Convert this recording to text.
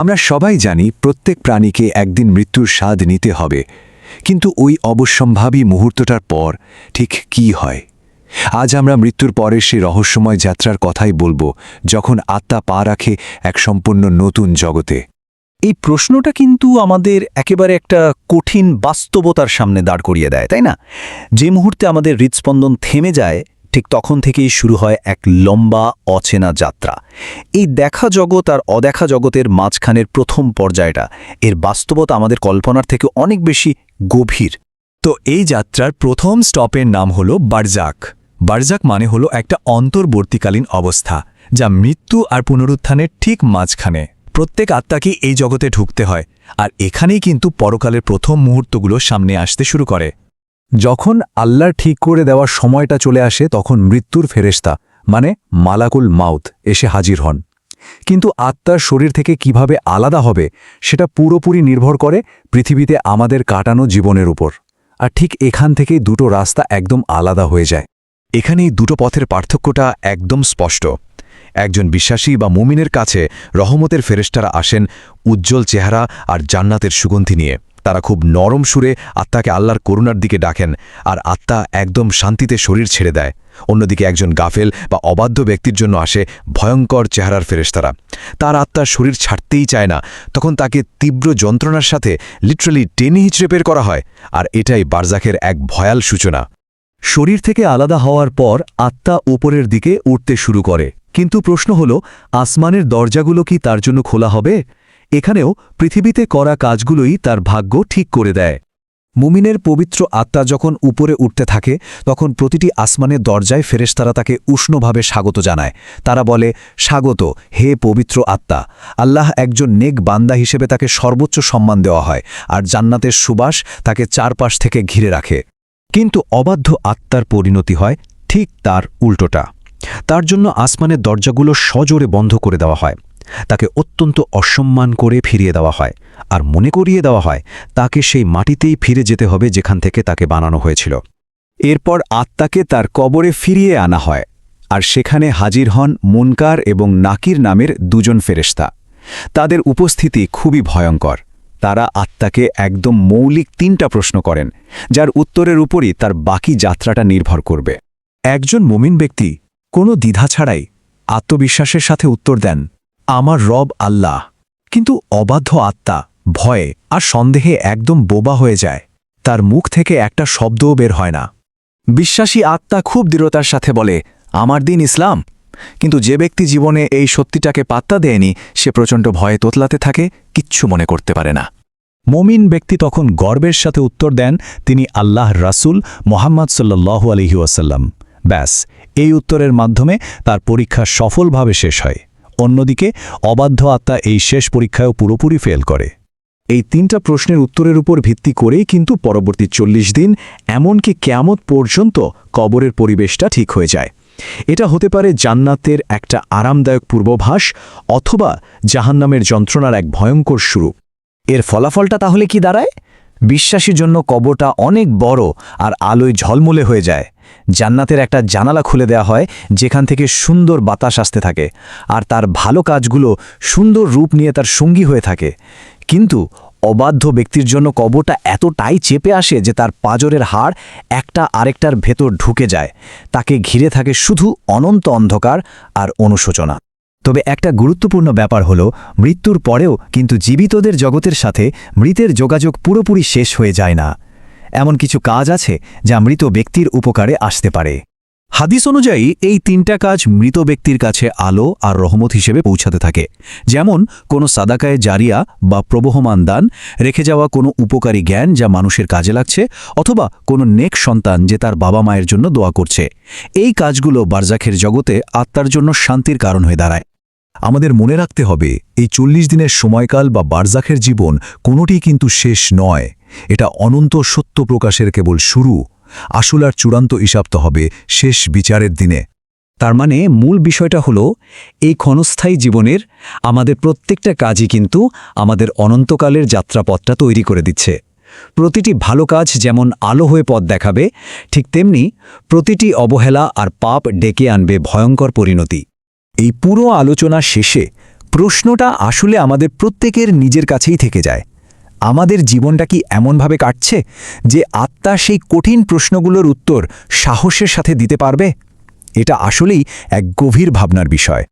আমরা সবাই জানি প্রত্যেক প্রাণীকে একদিন মৃত্যুর স্বাদ নিতে হবে, কিন্তু ওই অবশ্যম্ভাবী মুহূর্তটার পর ঠিক কি হয়? আজ আমরা মৃত্যুর পরের সেই রহস্যময় যাত্রার কথাই বলবো, যখন আত্মা পা রাখে এক সম্পূর্ণ নতুন জগতে। এই প্রশ্নটা কিন্তু আমাদের একেবারে একটা কঠিন বাস্তবতার সামনে দাঁড় করিয়ে দেয়, তাই না? যে মুহূর্তে আমাদের হৃদস্পন্দন থেমে যায়, ঠিক তখন থেকেই শুরু হয় এক লম্বা অচেনা যাত্রা। এই দেখা জগৎ আর অদেখা জগতের মাঝখানের প্রথম পর্যায়টা, এর বাস্তবতা আমাদের কল্পনার থেকে অনেক বেশি গভীর। তো এই যাত্রার প্রথম স্টপের নাম হলো বারজাক। বারজাক মানে হলো একটা অন্তর্বর্তীকালীন অবস্থা, যা মৃত্যু আর পুনরুত্থানের ঠিক মাঝখানে। প্রত্যেক আত্মাকে এই জগতে ঢুকতে হয়, আর এখানেই কিন্তু পরকালের প্রথম মুহূর্তগুলো সামনে আসতে শুরু করে। যখন আল্লাহর ঠিক করে দেওয়ার সময়টা চলে আসে, তখন মৃত্যুর ফেরেশতা মানে মালাকুল মাউত এসে হাজির হন। কিন্তু আত্মার শরীর থেকে কিভাবে আলাদা হবে, সেটা পুরোপুরি নির্ভর করে পৃথিবীতে আমাদের কাটানো জীবনের উপর। আর ঠিক এখান থেকেই দুটো রাস্তা একদম আলাদা হয়ে যায়। এখানেই দুটো পথের পার্থক্যটা একদম স্পষ্ট। একজন বিশ্বাসী বা মুমিনের কাছে রহমতের ফেরেশতারা আসেন উজ্জ্বল চেহারা আর জান্নাতের সুগন্ধি নিয়ে। তারা খুব নরম সুরে আত্মাকে আল্লাহর করুণার দিকে ডাকেন, আর আত্মা একদম শান্তিতে শরীর ছেড়ে দেয়। অন্যদিকে একজন গাফেল বা অবাধ্য ব্যক্তির জন্য আসে ভয়ঙ্কর চেহারার ফেরেশতারা। তার আত্মার শরীর ছাড়তেই চায় না, তখন তাকে তীব্র যন্ত্রণার সাথে লিটারালি টেনে হিচড়ে বের করা হয়। আর এটাই বারজাখের এক ভয়াল সূচনা। শরীর থেকে আলাদা হওয়ার পর আত্মা উপরের দিকে উঠতে শুরু করে, কিন্তু প্রশ্ন হল, আসমানের দরজাগুলো কি তার জন্য খোলা হবে? এখানেও পৃথিবীতে করা কাজগুলোই তার ভাগ্য ঠিক করে দেয়। মুমিনের পবিত্র আত্মা যখন উপরে উঠতে থাকে, তখন প্রতিটি আসমানের দরজায় ফেরেশতারা তাকে উষ্ণভাবে স্বাগত জানায়। তারা বলে, স্বাগত হে পবিত্র আত্মা। আল্লাহ একজন নেক বান্দা হিসেবে তাকে সর্বোচ্চ সম্মান দেওয়া হয়, আর জান্নাতের সুবাস তাকে চারপাশ থেকে ঘিরে রাখে। কিন্তু অবাধ্য আত্মার পরিণতি হয় ঠিক তার উল্টোটা। তার জন্য আসমানের দরজাগুলো সজোরে বন্ধ করে দেওয়া হয়, তাকে অত্যন্ত অসম্মান করে ফিরিয়ে দেওয়া হয়, আর মনে করিয়ে দেওয়া হয় তাকে সেই মাটিতেই ফিরে যেতে হবে যেখান থেকে তাকে বানানো হয়েছিল। এরপর আত্মাকে তার কবরে ফিরিয়ে আনা হয়, আর সেখানে হাজির হন মুনকার এবং নাকির নামের দুজন ফেরেশতা। তাদের উপস্থিতি খুবই ভয়ঙ্কর। তারা আত্মাকে একদম মৌলিক 3টা প্রশ্ন করেন, যার উত্তরের উপরই তার বাকি যাত্রাটা নির্ভর করবে। একজন মুমিন ব্যক্তি কোনো দ্বিধা ছাড়াই আত্মবিশ্বাসের সাথে উত্তর দেন, আমার রব আল্লাহ। কিন্তু অবাধ্য আত্মা ভয়ে আর সন্দেহে একদম বোবা হয়ে যায়। তার মুখ থেকে একটা শব্দও বের হয় না। বিশ্বাসী আত্মা খুব দৃঢ়তার সাথে বলে, আমার দিন ইসলাম। কিন্তু যে ব্যক্তি জীবনে এই সত্যিটাকে পাত্তা দেয়নি, সে প্রচণ্ড ভয়ে তোতলাতে থাকে, কিচ্ছু মনে করতে পারে না। মুমিন ব্যক্তি তখন গর্বের সাথে উত্তর দেন, তিনি আল্লাহর রাসূল মুহাম্মদ সাল্লাল্লাহু আলাইহি ওয়াসাল্লাম। ব্যাস, এই উত্তরের মাধ্যমে তার পরীক্ষা সফলভাবে শেষ হয়। অন্যদিকে অবাধ্য আত্মা এই শেষ পরীক্ষায়ও পুরোপুরি ফেল করে। এই 3টা প্রশ্নের উত্তরের উপর ভিত্তি করেই কিন্তু পরবর্তী 40 দিন, এমনকি কিয়ামত পর্যন্ত কবরের পরিবেশটা ঠিক হয়ে যায়। এটা হতে পারে জান্নাতের একটা আরামদায়ক পূর্বাভাস, অথবা জাহান্নামের যন্ত্রণার এক ভয়ঙ্কর শুরু। এর ফলাফলটা তাহলে কি দাঁড়ায়? বিশ্বাসীর জন্য কবরটা অনেক বড় আর আলোয় ঝলমলে হয়ে যায়। জান্নাতের একটা জানালা খুলে দেওয়া হয়, যেখান থেকে সুন্দর বাতাস আসতে থাকে, আর তার ভালো কাজগুলো সুন্দর রূপ নিয়ে তার সঙ্গী হয়ে থাকে। কিন্তু অবাধ্য ব্যক্তির জন্য কবরটা এতটাই চেপে আসে যে তার পাঁজরের হাড় একটা আরেকটার ভেতর ঢুকে যায়। তাকে ঘিরে থাকে শুধু অনন্ত অন্ধকার আর অনুশোচনা। তবে একটা গুরুত্বপূর্ণ ব্যাপার হলো, মৃত্যুর পরেও কিন্তু জীবিতদের জগতের সাথে মৃতের যোগাযোগ পুরোপুরি শেষ হয়ে যায় না। এমন কিছু কাজ আছে যা মৃত ব্যক্তির উপকারে আসতে পারে। হাদিস অনুযায়ী এই 3টা কাজ মৃত ব্যক্তির কাছে আলো আর রহমত হিসেবে পৌঁছাতে থাকে। যেমন কোনো সাদাকায়ে জারিয়া বা প্রবহমান দান, রেখে যাওয়া কোনো উপকারী জ্ঞান যা মানুষের কাজে লাগছে, অথবা কোনো নেক সন্তান যে তার বাবা মায়ের জন্য দোয়া করছে। এই কাজগুলো বারজাখের জগতে আত্মার জন্য শান্তির কারণ হয়ে দাঁড়ায়। আমাদের মনে রাখতে হবে, এই 40 দিনের সময়কাল বা বারজাখের জীবন কোনোটি কিন্তু শেষ নয়। এটা অনন্ত সত্য প্রকাশের কেবল শুরু। আসল আর চূড়ান্ত হিসাব তো হবে শেষ বিচারের দিনে। তার মানে মূল বিষয়টা হলো, এই ক্ষণস্থায়ী জীবনের আমাদের প্রত্যেকটা কাজই কিন্তু আমাদের অনন্তকালের যাত্রাপথটা তৈরি করে দিচ্ছে। প্রতিটি ভালো কাজ যেমন আলো হয়ে পথ দেখাবে, ঠিক তেমনি প্রতিটি অবহেলা আর পাপ ডেকে আনবে ভয়ঙ্কর পরিণতি। এই পুরো আলোচনা শেষে প্রশ্নটা আসলে আমাদের প্রত্যেকের নিজের কাছেই থেকে যায়। আমাদের জীবনটা কি এমনভাবে কাটছে যে আত্মা সেই কঠিন প্রশ্নগুলোর উত্তর সাহসের সাথে দিতে পারবে? এটা আসলেই এক গভীর ভাবনার বিষয়।